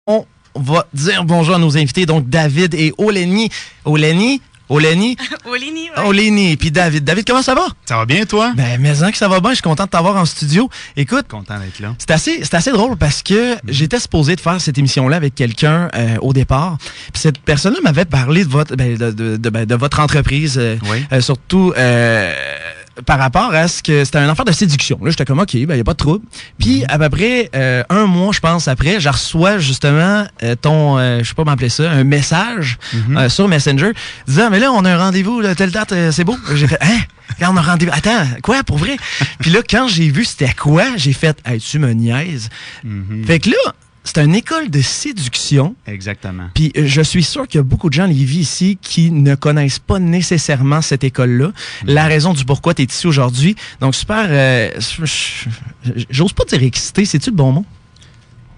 On va dire bonjour à nos invités, donc David et Oleni. Oleni? Oleni, ouais. Oleni, puis David. David, comment ça va? Ça va bien, toi? Ben, mais que ça va bien. Je suis content de t'avoir en studio. Écoute, content d'être là. C'est assez drôle parce que j'étais supposé de faire cette émission-là avec quelqu'un au départ. Puis cette personne-là m'avait parlé de votre, de votre entreprise, oui. Surtout par rapport à ce que c'était une affaire de séduction. Là, j'étais comme, OK, ben, il n'y a pas de trouble. Puis, à peu près un mois, je pense, après, je reçois justement ton, je sais pas m'appeler ça, un message sur Messenger disant, mais là, on a un rendez-vous, là, telle date, c'est beau. J'ai fait, hein? Quand on a un rendez-vous. Attends, quoi, pour vrai? Puis là, quand j'ai vu c'était quoi, j'ai fait, hey, tu me niaises. Fait que là, c'est une école de séduction. Exactement. Puis je suis sûr qu'il y a beaucoup de gens à Lévis ici qui ne connaissent pas nécessairement cette école-là. La raison du pourquoi tu es ici aujourd'hui. Donc super, j'ose pas dire excité, c'est-tu le bon mot?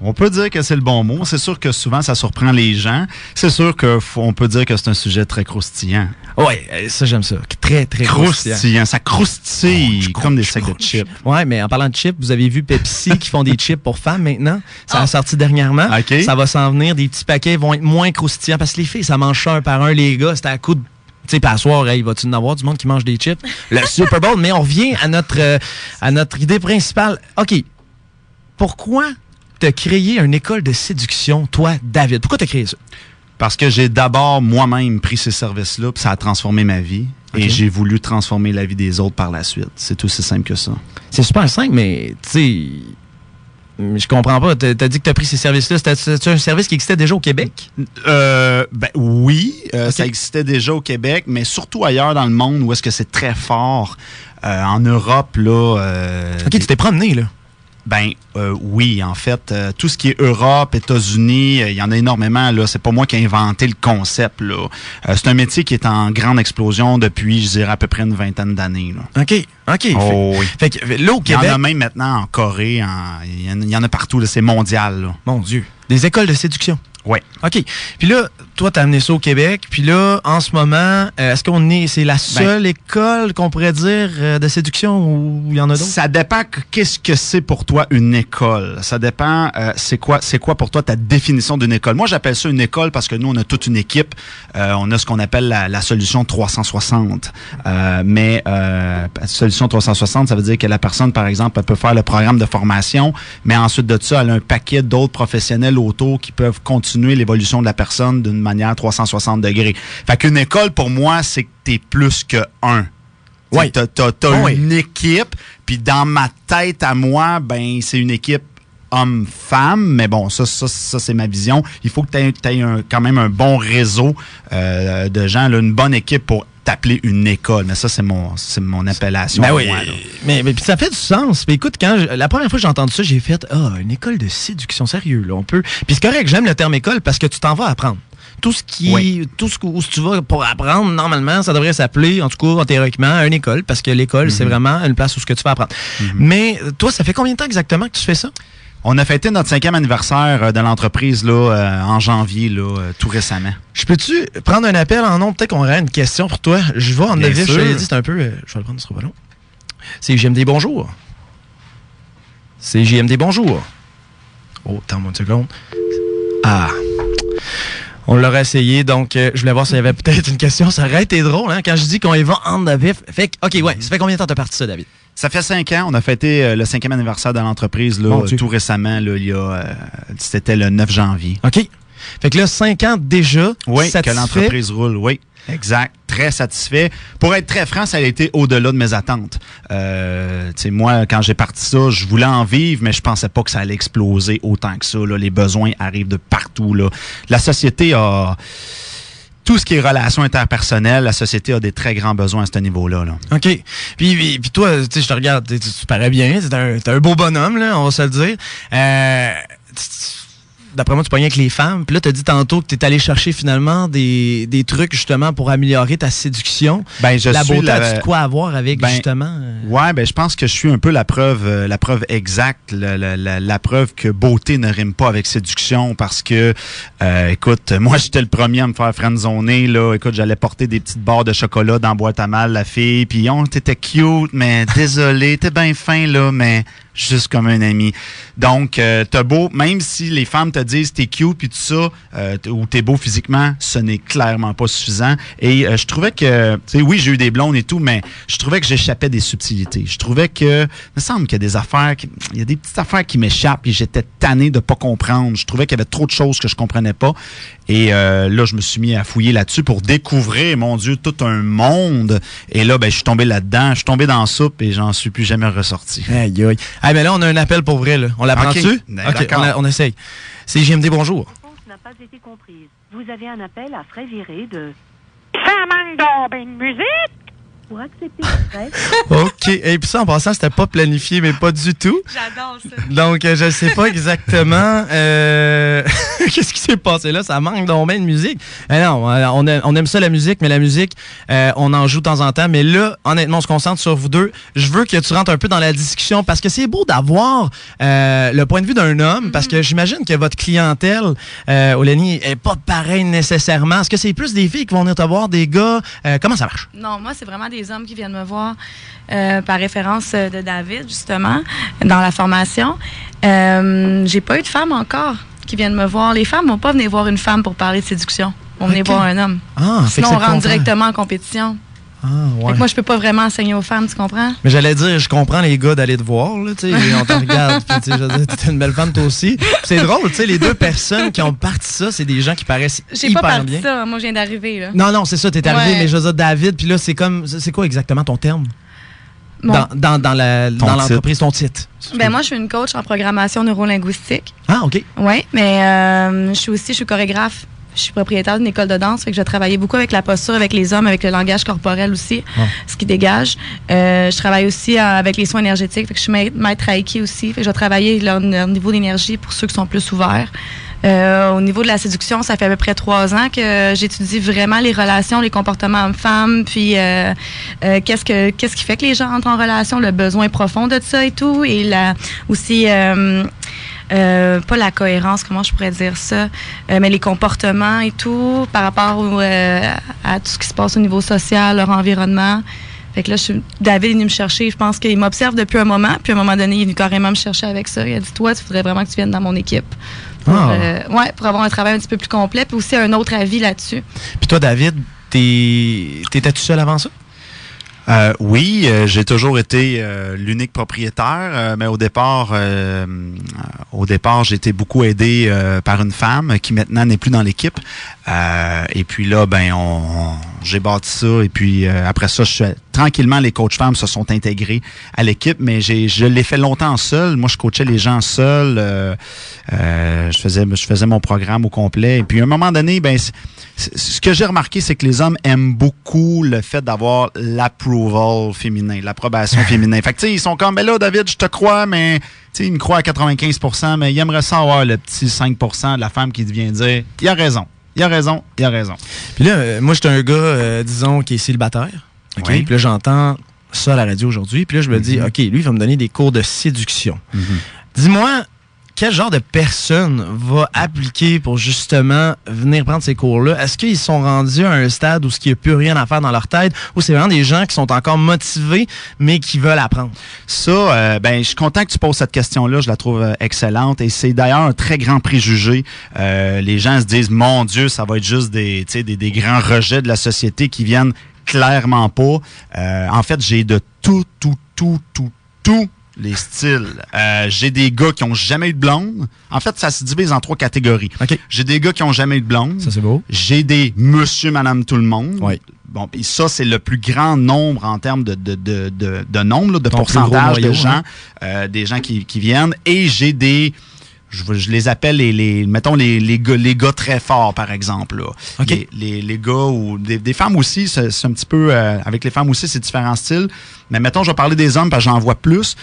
On peut dire que c'est le bon mot. C'est sûr que souvent, ça surprend les gens. C'est sûr qu'on peut dire que c'est un sujet très croustillant. Oui, ça, j'aime ça. Très, très croustillant. Ça croustille comme des sacs de chips. Oui, mais en parlant de chips, vous avez vu Pepsi qui font des chips pour femmes maintenant. Ça a sorti dernièrement. Okay. Ça va s'en venir. Des petits paquets vont être moins croustillants parce que les filles, ça mange ça un par un. Les gars, c'était à coup de... Tu sais, à soir, hey, va-tu en avoir du monde qui mange des chips? Le Super Bowl. Mais on revient à notre idée principale. OK. Pourquoi t'as créé une école de séduction, toi, David? Pourquoi t'as créé ça? Parce que j'ai d'abord moi-même pris ces services-là, puis ça a transformé ma vie. Okay. Et j'ai voulu transformer la vie des autres par la suite. C'est aussi simple que ça. C'est super simple, mais tu sais, je comprends pas. T'as dit que t'as pris ces services-là. C'était un service qui existait déjà au Québec? Ben oui, okay. Ça existait déjà au Québec, mais surtout ailleurs dans le monde où est-ce que c'est très fort. En Europe, là... OK, tu t'es promené, là. Ben oui, en fait, tout ce qui est Europe, États-Unis, il y en a énormément. Là, c'est pas moi qui ai inventé le concept. Là, c'est un métier qui est en grande explosion depuis, je dirais, à peu près une vingtaine d'années. Là. OK. Oh, oui. Fait que là au Québec, il y en a même maintenant en Corée, il y en a partout. Là, c'est mondial. Là. Mon Dieu, des écoles de séduction. Oui. OK. Puis là, toi, t'as amené ça au Québec. Puis là, en ce moment, c'est la seule école qu'on pourrait dire de séduction ou il y en a d'autres? Ça dépend qu'est-ce que c'est pour toi une école. Ça dépend c'est quoi pour toi ta définition d'une école. Moi, j'appelle ça une école parce que nous, on a toute une équipe. On a ce qu'on appelle la solution 360. Mais solution 360, ça veut dire que la personne, par exemple, elle peut faire le programme de formation, mais ensuite de ça, elle a un paquet d'autres professionnels autour qui peuvent continuer l'évolution de la personne d'une manière 360 degrés. Fait qu'une école, pour moi, c'est que t'es plus que un. Oui. T'as une équipe, puis dans ma tête à moi, ben c'est une équipe homme-femme, mais bon, ça c'est ma vision. Il faut que t'aies quand même un bon réseau de gens, là, une bonne équipe pour t'appeler une école. Mais ça, c'est mon appellation. Ben oui, moi, là. Mais ça fait du sens. Mais écoute, la première fois que j'ai entendu ça, j'ai fait une école de séduction, sérieux, là, on peut. Puis c'est correct, j'aime le terme école parce que tu t'en vas apprendre. Tout ce où tu vas pour apprendre, normalement, ça devrait s'appeler, en tout cas, théoriquement, une école, parce que l'école, c'est vraiment une place où ce que tu vas apprendre. Mais toi, ça fait combien de temps exactement que tu fais ça? On a fêté notre 5e anniversaire de l'entreprise là en janvier, là, tout récemment. Je peux-tu prendre un appel en nom? Peut-être qu'on aurait une question pour toi. Je vais en Lévis, je te l'ai dit, c'est un peu... je vais le prendre, ce sera pas long. C'est JMD, bonjour. C'est JMD, bonjour. Oh, attends-moi une seconde. Ah... On l'aurait essayé, donc je voulais voir s'il y avait peut-être une question. Ça aurait été drôle, hein, quand je dis qu'on y va en vif. Fait que, OK, ouais. Ça fait combien de temps t'as parti ça, David? Ça fait 5 ans. On a fêté le 5e anniversaire de l'entreprise là, tout récemment. Là, c'était le 9 janvier. OK. Fait que là, 5 ans déjà. Oui, satisfait. Que l'entreprise roule, oui. Exact. Très satisfait. Pour être très franc, ça a été au-delà de mes attentes. Moi, quand j'ai parti ça, je voulais en vivre, mais je pensais pas que ça allait exploser autant que ça. Là. Les besoins arrivent de partout. Là. La société a... Tout ce qui est relations interpersonnelles, la société a des très grands besoins à ce niveau-là. Là. OK. Puis toi, tu sais, je te regarde, tu parais bien. T'es un beau bonhomme, là, on va se le dire. D'après moi, tu pognais avec les femmes. Puis là, tu as dit tantôt que tu es allé chercher finalement des trucs justement pour améliorer ta séduction. Ben, la beauté, as-tu de quoi avoir avec justement? Ouais, ben je pense que je suis un peu la preuve exacte, la preuve que beauté ne rime pas avec séduction parce que, écoute, moi j'étais le premier à me faire friendzoner, là. Écoute, j'allais porter des petites barres de chocolat dans la boîte à mal, la fille, puis t'étais cute, mais désolé, t'es bien fin, là, mais juste comme un ami. Donc, t'as beau, même si les femmes te disent t'es cute puis tout ça, ou t'es beau physiquement, ce n'est clairement pas suffisant. Et je trouvais que, tu sais, oui, j'ai eu des blondes et tout, mais je trouvais que j'échappais des subtilités. Je trouvais que, il me semble qu'il y a des affaires, il y a des petites affaires qui m'échappent et j'étais tanné de pas comprendre. Je trouvais qu'il y avait trop de choses que je comprenais pas. Et là, je me suis mis à fouiller là-dessus pour découvrir, mon Dieu, tout un monde. Et là, ben, je suis tombé là-dedans, je suis tombé dans la soupe et j'en suis plus jamais ressorti. Aïe, aïe. Ah, ben là, on a un appel pour vrai, là. On l'apprend-tu? OK, OK, on essaye. C'est JMD, bonjour. La réponse n'a pas été comprise. Vous avez un appel à frais virés de... Ça manque donc ben de musique! Pour accepter le frais... OK. Et puis ça, en passant, c'était pas planifié, mais pas du tout. J'adore ça. Donc, je sais pas exactement qu'est-ce qui s'est passé là. Ça manque donc bien de musique. Non, on aime ça, la musique, mais la musique, on en joue de temps en temps. Mais là, honnêtement, on se concentre sur vous deux. Je veux que tu rentres un peu dans la discussion parce que c'est beau d'avoir le point de vue d'un homme, parce que j'imagine que votre clientèle, Oleni, est pas pareille nécessairement. Est-ce que c'est plus des filles qui vont venir te voir, des gars? Comment ça marche? Non, moi, c'est vraiment des hommes qui viennent me voir par référence de David, justement, dans la formation. J'ai pas eu de femmes encore qui viennent me voir. Les femmes vont pas venir voir une femme pour parler de séduction. Ils vont venir voir un homme. Sinon, on rentre directement en compétition. Ouais. Fait que moi, je peux pas vraiment enseigner aux femmes, tu comprends? Mais j'allais dire, je comprends les gars d'aller te voir, là, tu sais, on te regarde, puis tu sais, je veux dire, t'es une belle femme toi aussi. Puis c'est drôle, tu sais, les deux personnes qui ont parti ça, c'est des gens qui paraissent J'ai hyper pas parti bien. ça, moi, je viens d'arriver, là. Non, c'est ça, t'es arrivé, Ouais. mais je veux dire, David, puis là, c'est comme, c'est quoi exactement ton terme? Bon. Dans l'entreprise, ton titre. Ben moi, je suis une coach en programmation neurolinguistique. Ah, OK. Oui, mais je suis chorégraphe. Je suis propriétaire d'une école de danse, fait que je travaillais beaucoup avec la posture, avec les hommes, avec le langage corporel aussi, ce qui dégage. Je travaille aussi avec les soins énergétiques, fait que je suis maître Reiki aussi, fait que je vais travailler leur niveau d'énergie pour ceux qui sont plus ouverts. Au niveau de la séduction, ça fait à peu près 3 ans que j'étudie vraiment les relations, les comportements hommes-femmes, puis qu'est-ce qui fait que les gens entrent en relation, le besoin profond de ça et tout, et aussi pas la cohérence, comment je pourrais dire ça, mais les comportements et tout par rapport à tout ce qui se passe au niveau social, leur environnement. Fait que là, David est venu me chercher. Je pense qu'il m'observe depuis un moment. Puis à un moment donné, il est venu carrément me chercher avec ça. Il a dit, toi, tu voudrais vraiment que tu viennes dans mon équipe. Pour avoir un travail un petit peu plus complet. Puis aussi un autre avis là-dessus. Puis toi, David, t'étais-tu seul avant ça? Oui, j'ai toujours été l'unique propriétaire, mais au départ, j'ai été beaucoup aidé par une femme qui maintenant n'est plus dans l'équipe. Et puis là, j'ai bâti ça. Et puis après ça, tranquillement, les coachs femmes se sont intégrés à l'équipe, mais je l'ai fait longtemps seul. Moi, je coachais les gens seul. Je faisais mon programme au complet. Et puis à un moment donné, ce que j'ai remarqué, c'est que les hommes aiment beaucoup le fait d'avoir l'approval féminin, l'approbation féminin. Fait que, tu sais, ils sont comme, là, David, je te crois, mais, tu sais, ils me croient à 95%, mais ils aimeraient ça avoir le petit 5% de la femme qui vient dire, il a raison. Il a raison. Puis là, moi, j'étais un gars, disons, qui est célibataire. OK? Oui. Puis là, j'entends ça à la radio aujourd'hui. Puis là, je me dis, OK, lui, il va me donner des cours de séduction. Dis-moi, quel genre de personne va appliquer pour justement venir prendre ces cours-là? Est-ce qu'ils sont rendus à un stade où il n'y a plus rien à faire dans leur tête, ou c'est vraiment des gens qui sont encore motivés, mais qui veulent apprendre? Ça, je suis content que tu poses cette question-là. Je la trouve excellente. Et c'est d'ailleurs un très grand préjugé. Les gens se disent, mon Dieu, ça va être juste des grands rejets de la société qui viennent clairement pas. En fait, j'ai de tout les styles. J'ai des gars qui ont jamais eu de blonde. En fait, ça se divise en 3 catégories. Okay. J'ai des gars qui ont jamais eu de blonde. Ça, c'est beau. J'ai des monsieur, madame, tout le monde. Oui. Bon, puis ça, c'est le plus grand nombre en termes de nombre, là, de Ton pourcentage plus gros de noyau, gens, des gens qui viennent. Et j'ai des... Je les appelle mettons les gars très forts, par exemple. Là. Okay. Les gars ou des femmes aussi, c'est un petit peu avec les femmes aussi, c'est différents styles. Mais mettons, je vais parler des hommes parce que j'en vois plus.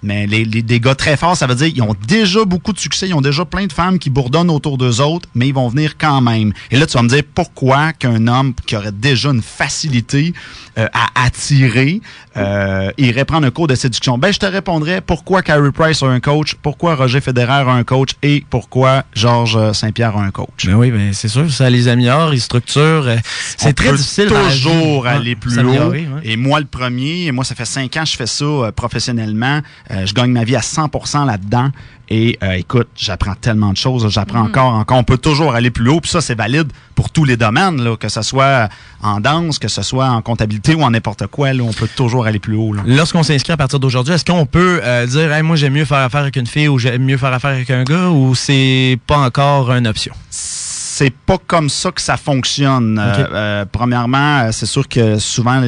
Mais des gars très forts, ça veut dire ils ont déjà beaucoup de succès, ils ont déjà plein de femmes qui bourdonnent autour d'eux autres, mais ils vont venir quand même. Et là, tu vas me dire pourquoi qu'un homme qui aurait déjà une facilité à attirer irait prendre un cours de séduction. Je te répondrais pourquoi Carey Price a un coach, pourquoi Roger Federer a un coach et pourquoi Georges Saint-Pierre a un coach. Ben oui, c'est sûr, ça les améliore, ils structurent. C'est très difficile. Toujours aller plus haut. Ouais. Et moi, le premier, ça fait 5 ans que je fais ça professionnellement. Je gagne ma vie à 100% là-dedans. Et écoute, j'apprends tellement de choses. J'apprends encore. On peut toujours aller plus haut. Puis ça, c'est valide pour tous les domaines, là, que ce soit en danse, que ce soit en comptabilité ou en n'importe quoi. Là, on peut toujours aller plus haut. Là. Lorsqu'on s'inscrit à partir d'aujourd'hui, est-ce qu'on peut dire hey, moi, j'aime mieux faire affaire avec une fille ou j'aime mieux faire affaire avec un gars ou c'est pas encore une option? C'est pas comme ça que ça fonctionne. Okay. Premièrement, c'est sûr que souvent,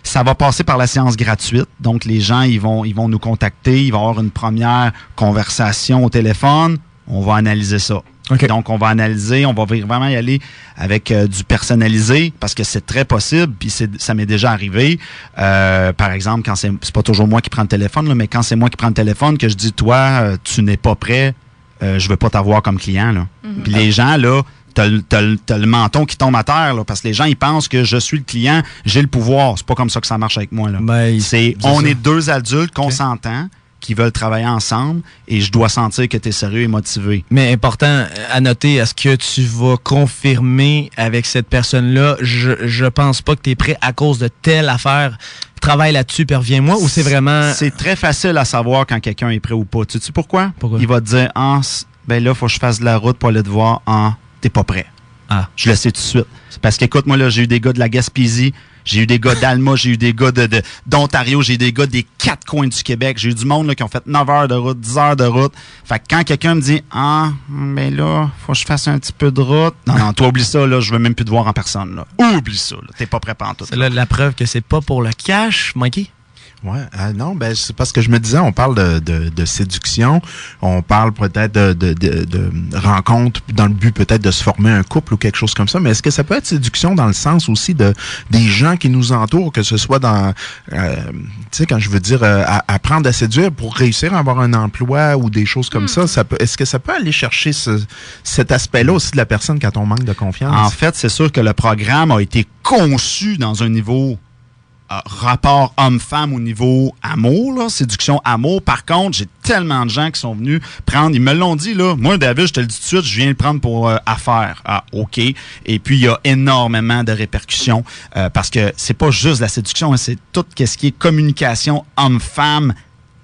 ça va passer par la séance gratuite. Donc, les gens, ils vont nous contacter. Il va y avoir une première conversation au téléphone. On va analyser ça. Okay. Donc, on va analyser. On va vraiment y aller avec du personnalisé parce que c'est très possible. Puis, ça m'est déjà arrivé. Par exemple, quand c'est pas toujours moi qui prends le téléphone, là, mais quand c'est moi qui prends le téléphone, que je dis, toi, tu n'es pas prêt, je veux pas t'avoir comme client. Là. Mm-hmm. Puis, les gens, là, T'as le menton qui tombe à terre, là, parce que les gens, ils pensent que je suis le client, j'ai le pouvoir. C'est pas comme ça que ça marche avec moi, là. On est deux adultes consentants qui veulent travailler ensemble et je dois sentir que tu es sérieux et motivé. Mais important à noter, est-ce que tu vas confirmer avec cette personne-là, je pense pas que tu es prêt à cause de telle affaire, travaille là-dessus, puis reviens-moi, ou c'est vraiment... C'est très facile à savoir quand quelqu'un est prêt ou pas. Tu sais pourquoi? Il va te dire, ben là, faut que je fasse de la route pour aller te voir, t'es pas prêt. Je le sais tout de suite. Parce qu'écoute, moi, là, j'ai eu des gars de la Gaspésie, j'ai eu des gars d'Alma, j'ai eu des gars d'Ontario, j'ai eu des gars des 4 coins du Québec. J'ai eu du monde là, qui ont fait 9 heures de route, 10 heures de route. Fait que quand quelqu'un me dit ben là, faut que je fasse un petit peu de route. Non, toi, oublie ça, là, je veux même plus te voir en personne. Là. Oublie ça, là. T'es pas prêt pantoute. C'est là la preuve que c'est pas pour le cash, Mikey? Ouais, non, ben c'est parce que je me disais, on parle de séduction, on parle peut-être de rencontres dans le but peut-être de se former un couple ou quelque chose comme ça, mais est-ce que ça peut être séduction dans le sens aussi des gens qui nous entourent, que ce soit dans, tu sais, quand je veux dire apprendre à séduire pour réussir à avoir un emploi ou des choses comme ça est-ce que ça peut aller chercher cet aspect-là aussi de la personne quand on manque de confiance? En fait, c'est sûr que le programme a été conçu dans un niveau rapport homme-femme au niveau amour, là, séduction amour. Par contre, j'ai tellement de gens qui sont venus prendre, ils me l'ont dit, là, moi, David, je te le dis tout de suite, je viens le prendre pour affaire. OK. Et puis, il y a énormément de répercussions parce que c'est pas juste la séduction, hein, c'est tout ce qui est communication homme-femme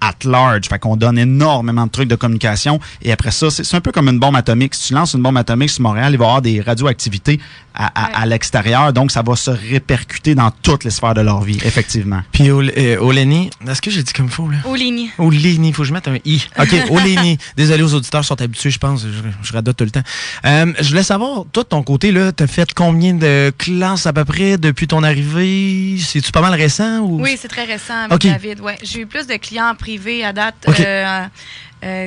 at large. Fait qu'on donne énormément de trucs de communication. Et après ça, c'est un peu comme une bombe atomique. Si tu lances une bombe atomique sur Montréal, il va y avoir des radioactivités à l'extérieur. Donc, ça va se répercuter dans toutes les sphères de leur vie, effectivement. Puis, Olénie, est-ce que j'ai dit comme il faut, là? Olénie. Olénie, il faut que je mette un I. OK, Olénie. Désolé aux auditeurs, sont habitués, je pense. Je radote tout le temps. Je voulais savoir, toi, de ton côté, là, t'as fait combien de classes à peu près depuis ton arrivée? C'est-tu pas mal récent? Ou... Oui, c'est très récent avec David. Ouais. J'ai eu plus de clients privés à date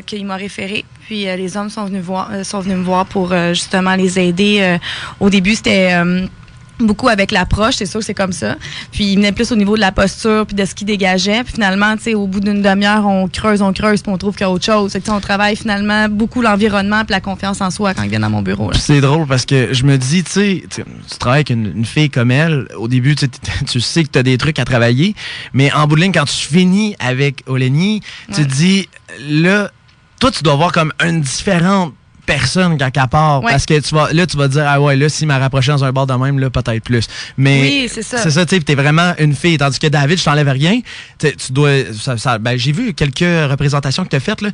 qu'il m'a référé. Puis les hommes sont venus me voir pour justement les aider. Au début, c'était beaucoup avec l'approche, c'est sûr que c'est comme ça. Puis il venait plus au niveau de la posture puis de ce qu'il dégageait. Puis finalement, tu sais, au bout d'une demi-heure, on creuse, puis on trouve qu'il y a autre chose. On travaille finalement beaucoup l'environnement puis la confiance en soi quand ils viennent dans mon bureau. Là. C'est drôle parce que je me dis, tu sais, tu travailles avec une fille comme elle. Au début, tu sais que tu as des trucs à travailler. Mais en bout de ligne, quand tu finis avec Olénie, tu te dis, là, toi, tu dois avoir comme une différente personne quand elle part. Parce que tu vas te dire, ah ouais, là, s'il m'a rapproché dans un bar de même, là, peut-être plus. Mais oui, c'est ça. C'est ça, tu sais, t'es vraiment une fille. Tandis que David, je t'enlève rien. Tu dois. Ben, j'ai vu quelques représentations que tu as faites, là.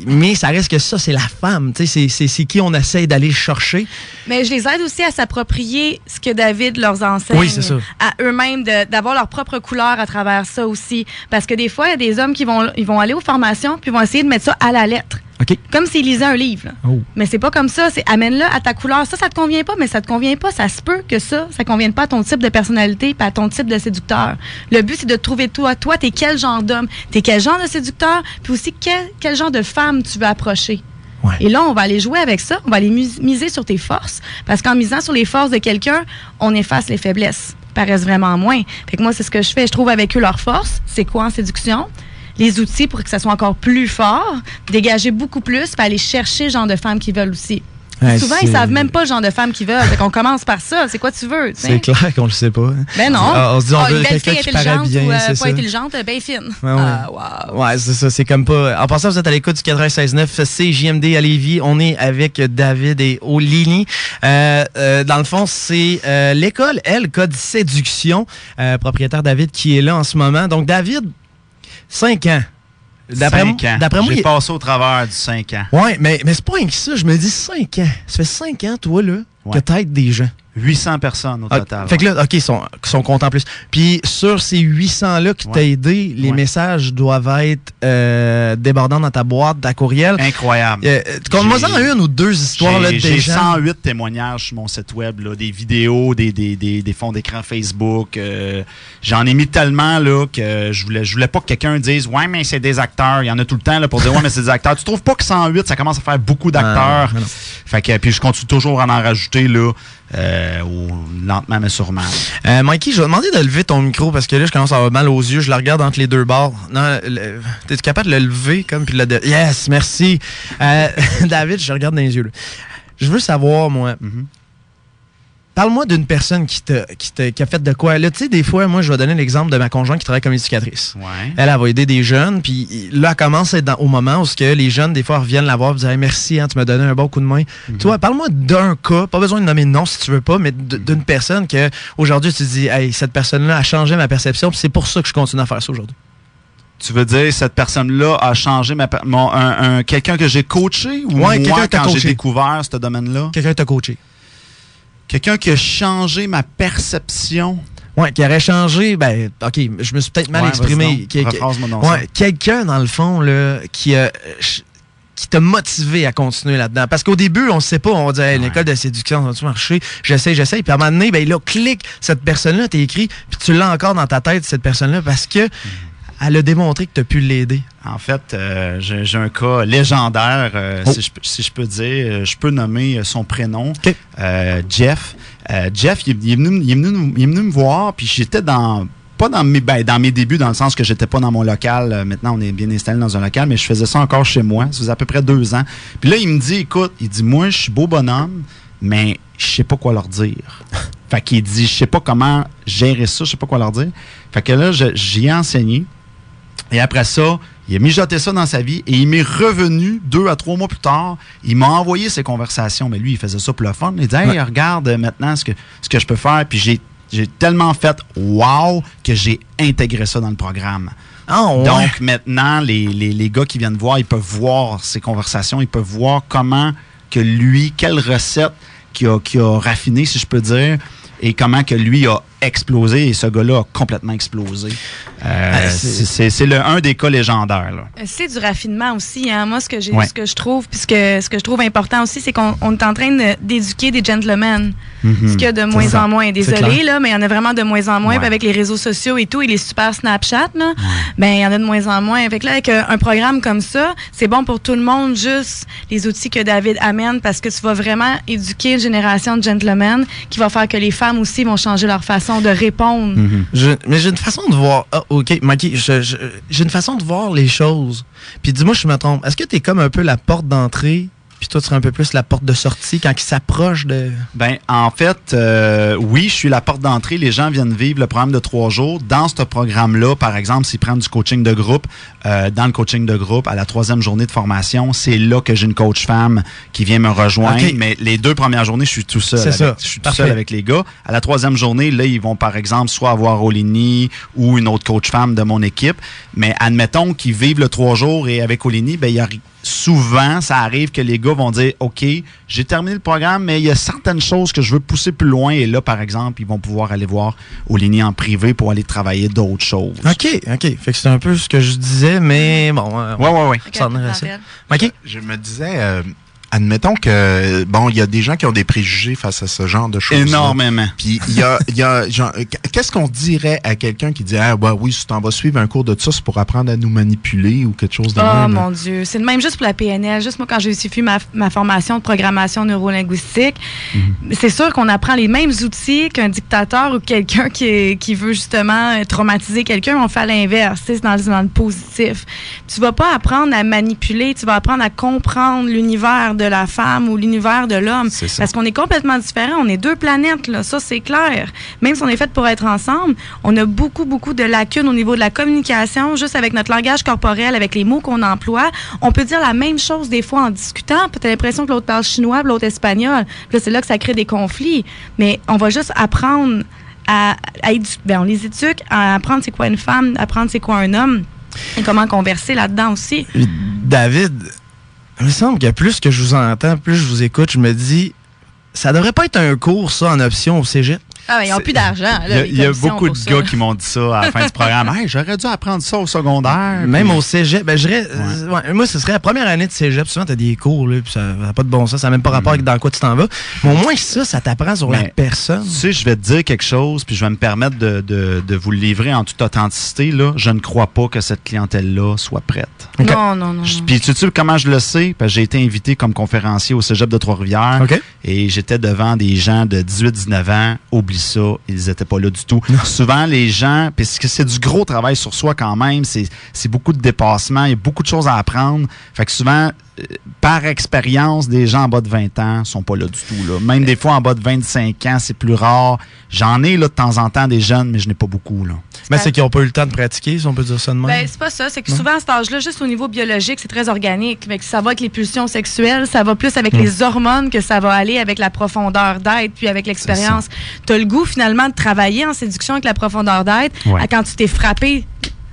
Mais ça reste que ça, c'est la femme. Tu sais, c'est qui on essaie d'aller chercher. Mais je les aide aussi à s'approprier ce que David leur enseigne. Oui, c'est ça. À eux-mêmes, d'avoir leur propre couleur à travers ça aussi. Parce que des fois, il y a des hommes qui vont aller aux formations puis vont essayer de mettre ça à la lettre. Okay. Comme s'ils lisaient un livre. Oh. Mais c'est pas comme ça. C'est amène-le à ta couleur. Ça te convient pas, mais ça te convient pas. Ça se peut que ça convienne pas à ton type de personnalité et à ton type de séducteur. Le but, c'est de trouver toi, t'es quel genre d'homme, t'es quel genre de séducteur, puis aussi quel genre de femme tu veux approcher. Ouais. Et là, on va aller jouer avec ça. On va aller miser sur tes forces. Parce qu'en misant sur les forces de quelqu'un, on efface les faiblesses. Ils paraissent vraiment moins. Fait que moi, c'est ce que je fais. Je trouve avec eux leurs forces. C'est quoi en séduction? Les outils pour que ça soit encore plus fort, dégager beaucoup plus, puis aller chercher le genre de femmes qu'ils veulent aussi. Ouais, souvent, ils savent même pas le genre de femmes qu'ils veulent. On commence par ça. C'est quoi tu veux? T'sais? C'est clair qu'on le sait pas. Ben non. On se dit, on veut quelqu'un qui paraît bien. Ou, c'est pas ça. intelligente, bien fine. Ouais, wow. Ouais, c'est ça. C'est comme pas... En passant, vous êtes à l'écoute du 96.9 CJMD à Lévis. On est avec David et Olénie. Dans le fond, c'est l'école, Code Séduction. Propriétaire David qui est là en ce moment. Donc, David, 5 ans. D'après moi, j'ai passé au travers du 5 ans. Ouais, mais c'est pas rien que ça. Je me dis 5 ans. Ça fait 5 ans, toi, là, que t'aides des gens. 800 personnes au total. Fait que là, OK, ils sont contents plus. Puis sur ces 800-là qui t'ont aidé, les messages doivent être débordants dans ta boîte, ta courriel. Incroyable. Conte-moi-en une ou deux histoires là, des gens. J'ai 108 témoignages sur mon site web, là, des vidéos, des fonds d'écran Facebook. J'en ai mis tellement là, que je voulais pas que quelqu'un dise « Ouais, mais c'est des acteurs. » Il y en a tout le temps là, pour dire « Ouais, mais c'est des acteurs. » Tu trouves pas que 108, ça commence à faire beaucoup d'acteurs? Fait que puis je continue toujours à en rajouter là. Lentement mais sûrement. Mikey, je vais te demander de lever ton micro parce que là, je commence à avoir mal aux yeux. Je le regarde entre les deux bords. Non, t'es-tu capable de le lever comme puis Yes, merci. David, je regarde dans les yeux. Là. Je veux savoir, moi. Parle-moi d'une personne qui a fait de quoi. Là, tu sais, des fois, moi, je vais donner l'exemple de ma conjointe qui travaille comme éducatrice. Ouais. Elle va aider des jeunes, puis là, elle commence à être au moment où les jeunes, des fois, reviennent la voir et disent hey, merci, hein, tu m'as donné un bon coup de main. Tu vois, parle-moi d'un cas, pas besoin de nommer de nom si tu veux pas, mais d'une personne que aujourd'hui tu te dis hey, cette personne-là a changé ma perception, puis c'est pour ça que je continue à faire ça aujourd'hui. Tu veux dire, cette personne-là a changé quelqu'un que j'ai coaché ou moi, quand j'ai découvert ce domaine-là? Quelqu'un t'a coaché. Quelqu'un qui a changé ma perception. Oui, qui aurait changé, OK, je me suis peut-être mal exprimé. Quelqu'un, dans le fond, là, qui t'a motivé à continuer là-dedans. Parce qu'au début, on ne sait pas, on dit hey, l'école de séduction, ça va-tu marcher? J'essaie. Puis à un moment donné, là, clique, cette personne-là, t'es écrit, puis tu l'as encore dans ta tête, cette personne-là, parce que elle a démontré que tu as pu l'aider. En fait, j'ai un cas légendaire, si je peux dire. Je peux nommer son prénom. Okay. Jeff. Jeff, il est venu me voir, puis j'étais pas dans mes débuts, dans le sens que j'étais pas dans mon local. Maintenant, on est bien installé dans un local, mais je faisais ça encore chez moi. Ça faisait à peu près 2 ans. Puis là, il me dit, écoute, moi, je suis beau bonhomme, mais je sais pas quoi leur dire. Fait qu'il dit, je sais pas comment gérer ça, je sais pas quoi leur dire. Fait que là, j'y ai enseigné. Et après ça, il a mijoté ça dans sa vie et il m'est revenu 2 à 3 mois plus tard. Il m'a envoyé ses conversations. Mais lui, il faisait ça pour le fun. Il dit, hey, regarde maintenant ce que je peux faire. Puis j'ai tellement fait wow que j'ai intégré ça dans le programme. Oh, ouais. Donc maintenant, les gars qui viennent voir, ils peuvent voir ces conversations. Ils peuvent voir comment que lui, quelle recette qu'il a raffiné, si je peux dire, et comment que lui a explosé et ce gars-là a complètement explosé. C'est un des cas légendaires. Là. C'est du raffinement aussi. Hein? Moi, ce que je trouve, puis ce que je trouve important aussi, c'est qu'on est en train d'éduquer des gentlemen. Ce qu'il y a de moins en moins. Désolé, là, mais il y en a vraiment de moins en moins. Puis avec les réseaux sociaux et tout, et les super Snapchat, là, il y en a de moins en moins. Fait que là, avec un programme comme ça, c'est bon pour tout le monde, juste les outils que David amène, parce que tu vas vraiment éduquer une génération de gentlemen qui va faire que les femmes aussi vont changer leur façon de répondre. Mais j'ai une façon de voir... OK, Mikey, j'ai une façon de voir les choses. Puis dis-moi si je me trompe. Est-ce que tu es comme un peu la porte d'entrée, puis toi, tu serais un peu plus la porte de sortie quand ils s'approchent de... En fait, oui, je suis la porte d'entrée. Les gens viennent vivre le programme de 3 jours. Dans ce programme-là, par exemple, s'ils prennent du coaching de groupe, dans le coaching de groupe, à la 3e journée de formation, c'est là que j'ai une coach femme qui vient me rejoindre. Okay. Mais les 2 premières journées, je suis tout seul. Je suis tout seul avec les gars. À la 3e journée, là, ils vont, par exemple, soit avoir Olini ou une autre coach femme de mon équipe. Mais admettons qu'ils vivent le 3 jours et avec Olini, il y a... Souvent, ça arrive que les gars vont dire « OK, j'ai terminé le programme, mais il y a certaines choses que je veux pousser plus loin. » Et là, par exemple, ils vont pouvoir aller voir Olini en privé pour aller travailler d'autres choses. OK. Fait que c'est un peu ce que je disais, mais bon... Oui. Ça OK. Je me disais... admettons que, il y a des gens qui ont des préjugés face à ce genre de choses. Énormément. Puis, il y a genre, qu'est-ce qu'on dirait à quelqu'un qui dit, oui, si tu t'en vas suivre un cours de ça, c'est pour apprendre à nous manipuler ou quelque chose de même? Oh, mon Dieu. C'est le même juste pour la PNL. Juste moi, quand j'ai suivi ma formation de programmation neurolinguistique, c'est sûr qu'on apprend les mêmes outils qu'un dictateur ou quelqu'un qui veut justement traumatiser quelqu'un. On fait à l'inverse. C'est dans le positif. Tu vas pas apprendre à manipuler. Tu vas apprendre à comprendre l'univers de la femme ou l'univers de l'homme. Parce qu'on est complètement différents. On est 2 planètes, là. Ça, c'est clair. Même si on est fait pour être ensemble, on a beaucoup, beaucoup de lacunes au niveau de la communication, juste avec notre langage corporel, avec les mots qu'on emploie. On peut dire la même chose des fois en discutant. Puis t'as l'impression que l'autre parle chinois, puis l'autre espagnol. Puis là, c'est là que ça crée des conflits. Mais on va juste apprendre on les éduque à apprendre c'est quoi une femme, apprendre c'est quoi un homme. Et comment converser là-dedans aussi. David, il me semble que plus que je vous entends, plus je vous écoute, je me dis, ça devrait pas être un cours, ça, en option au cégep. Ah, ils n'ont plus d'argent. Il y a beaucoup de gars qui m'ont dit ça à la fin du programme. Hey, j'aurais dû apprendre ça au secondaire. Même au cégep. Ben, je dirais, moi, ce serait la première année de cégep. Souvent, tu as des cours, là, puis ça n'a pas de bon sens. Ça n'a même pas rapport avec dans quoi tu t'en vas. Mais au moins, ça t'apprend sur la personne. Tu sais, je vais te dire quelque chose, puis je vais me permettre de vous le livrer en toute authenticité. Là. Je ne crois pas que cette clientèle-là soit prête. Okay. Non. Puis tu sais comment je le sais? Parce que j'ai été invité comme conférencier au cégep de Trois-Rivières. Okay. Et j'étais devant des gens de 18-19 ans. Oublie ça, ils n'étaient pas là du tout. Souvent, les gens, parce que c'est du gros travail sur soi quand même, c'est beaucoup de dépassement, il y a beaucoup de choses à apprendre. Fait que souvent, par expérience, des gens en bas de 20 ans sont pas là du tout. Là. Même des fois, en bas de 25 ans, c'est plus rare. J'en ai là, de temps en temps des jeunes, mais je n'ai pas beaucoup. Là. Mais c'est qu'ils n'ont pas eu le temps de pratiquer, si on peut dire ça de même. Ben, c'est pas ça. C'est que souvent, à cet âge-là, juste au niveau biologique, c'est très organique. Fait que ça va avec les pulsions sexuelles, ça va plus avec les hormones que ça va aller avec la profondeur d'être, puis avec l'expérience. Tu as le goût, finalement, de travailler en séduction avec la profondeur d'être quand tu t'es frappé.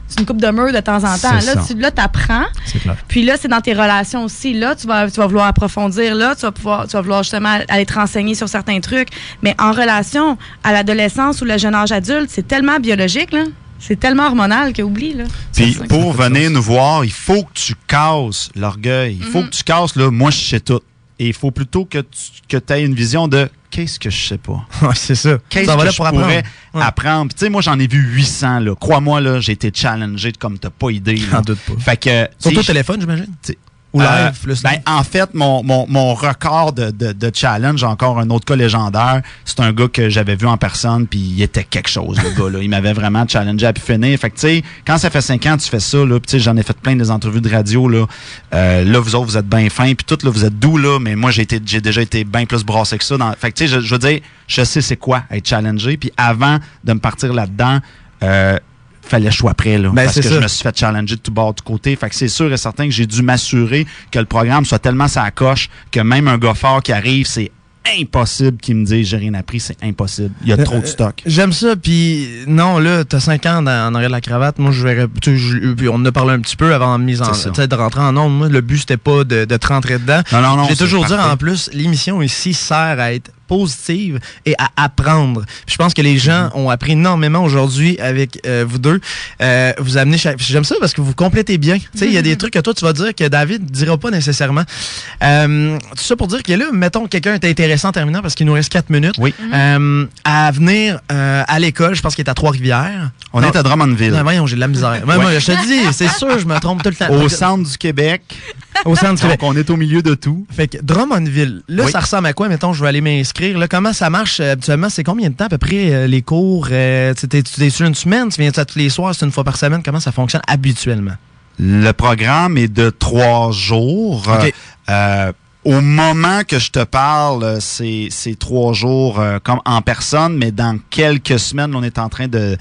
C'est une coupe de mur de temps en temps. Là, tu apprends. Puis là, c'est dans tes relations aussi. Là, tu vas vouloir approfondir. Là, tu vas vouloir justement aller te renseigner sur certains trucs. Mais en relation à l'adolescence ou le jeune âge adulte, c'est tellement biologique, là. C'est tellement hormonal qu'oublie, là. Puis pour venir nous voir, il faut que tu casses l'orgueil. Il faut que tu casses, là, moi, je sais tout. Et il faut plutôt que tu aies une vision de qu'est-ce que je sais pas. C'est ça. Qu'est-ce que je pourrais apprendre. Tu sais, moi, j'en ai vu 800. Là. Crois-moi, là, j'ai été challengé comme t'as pas idée. J'en doute pas. Fait que, surtout au téléphone, j'imagine. Ou live, plus ben, en fait, mon record de challenge, encore un autre cas légendaire, c'est un gars que j'avais vu en personne, puis il était quelque chose, le gars. Là. Il m'avait vraiment challengé à pu finir. Fait que, tu sais, quand ça fait 5 ans que tu fais ça, là, puis tu sais, j'en ai fait plein des entrevues de radio, là, là vous autres, vous êtes bien fins, puis tout, là, vous êtes doux, là, mais moi, j'ai déjà été bien plus brassé que ça. Fait que, tu sais, je veux dire, je sais c'est quoi être challengé, puis avant de me partir là-dedans, fallait que je sois prêt, là, parce que je me suis fait challenger de tout bord, de côté. Fait que c'est sûr et certain que j'ai dû m'assurer que le programme soit tellement sa coche que même un gars fort qui arrive, c'est impossible qu'il me dise j'ai rien appris, c'est impossible. Il y a trop de stock. J'aime ça, puis non, là, t'as 5 ans en arrière de la cravate. Moi, je verrais. Puis on en a parlé un petit peu avant de rentrer en onde. Moi, le but, c'était pas de te rentrer dedans. Non. J'ai toujours dit, en plus, l'émission ici sert à être positive et à apprendre. Puis je pense que les gens ont appris énormément aujourd'hui avec vous deux. Vous amenez j'aime ça parce que vous complétez bien. Tu sais, il y a des trucs que toi tu vas dire que David ne dira pas nécessairement. Tout ça pour dire que là, mettons quelqu'un est intéressant en terminant parce qu'il nous reste 4 minutes. Oui. À venir à l'école, je pense qu'il est à Trois-Rivières. On est à Drummondville. Non, voyons, j'ai de la misère. Moi, je te dis, c'est sûr, je me trompe tout le temps. Au centre du Québec. Au centre du Québec. Donc, on est au milieu de tout. Fait que Drummondville, là, ça ressemble à quoi? Mettons, je vais aller m'inscrire. Là, comment ça marche habituellement? C'est combien de temps à peu près les cours? Tu es sur une semaine? Tu viens ça tous les soirs? C'est une fois par semaine? Comment ça fonctionne habituellement? Le programme est de 3 jours. Okay. Au moment que je te parle, c'est 3 jours comme en personne, mais dans quelques semaines, on est en train de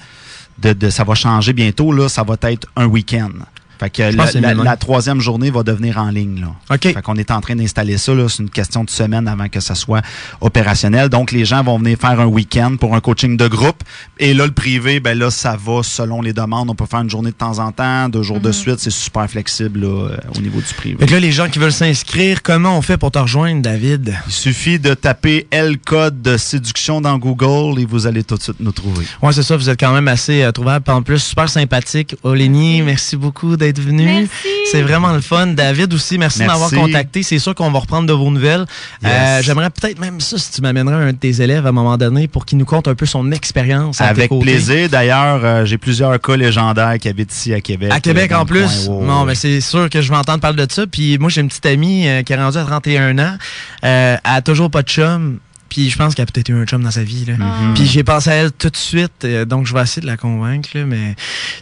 ça va changer bientôt. Là, ça va être un week-end. Fait que la 3e journée va devenir en ligne. Là. Okay. Fait qu'on est en train d'installer ça. Là. C'est une question de semaine avant que ça soit opérationnel. Donc, les gens vont venir faire un week-end pour un coaching de groupe. Et là, le privé, ben là, ça va selon les demandes. On peut faire une journée de temps en temps, 2 jours de suite. C'est super flexible là, au niveau du privé. Fait que là, les gens qui veulent s'inscrire, comment on fait pour te rejoindre, David? Il suffit de taper L-code de séduction dans Google et vous allez tout de suite nous trouver. Oui, c'est ça. Vous êtes quand même assez trouvable. En plus, super sympathique. Olénie, merci beaucoup d'être venu. Merci. C'est vraiment le fun. David aussi, merci de m'avoir contacté. C'est sûr qu'on va reprendre de vos nouvelles. Yes. J'aimerais peut-être même ça, si tu m'amènerais un de tes élèves à un moment donné pour qu'il nous conte un peu son expérience. Avec plaisir. D'ailleurs, j'ai plusieurs cas légendaires qui habitent ici à Québec. À Québec en plus? Non, mais c'est sûr que je vais entendre parler de ça. Puis moi, j'ai une petite amie qui est rendue à 31 ans. Elle a toujours pas de chum. Puis je pense qu'elle a peut-être eu un chum dans sa vie. Là. Puis j'ai pensé à elle tout de suite. Donc je vais essayer de la convaincre. Là, mais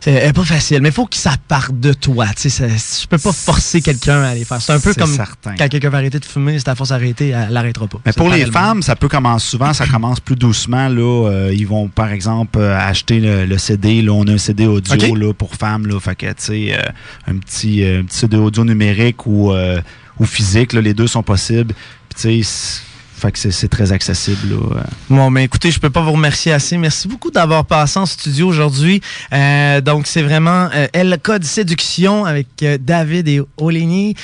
elle n'est pas facile. Mais il faut que ça parte de toi. Tu peux pas forcer quelqu'un à aller faire. C'est un peu comme quand quelqu'un va arrêter de fumer. Si t'as force d'arrêter, elle l'arrêtera pas. Mais pour les femmes, ça peut commencer souvent. Ça commence plus doucement. Là, ils vont par exemple acheter le CD. Là, on a un CD audio là, pour femmes. Là, fait que tu sais, un petit CD audio numérique ou physique. Là, les deux sont possibles. Puis tu sais, Fait que c'est très accessible. Là. Bon, mais écoutez, je peux pas vous remercier assez. Merci beaucoup d'avoir passé en studio aujourd'hui. Donc, c'est vraiment El Code Séduction avec David et Olénie.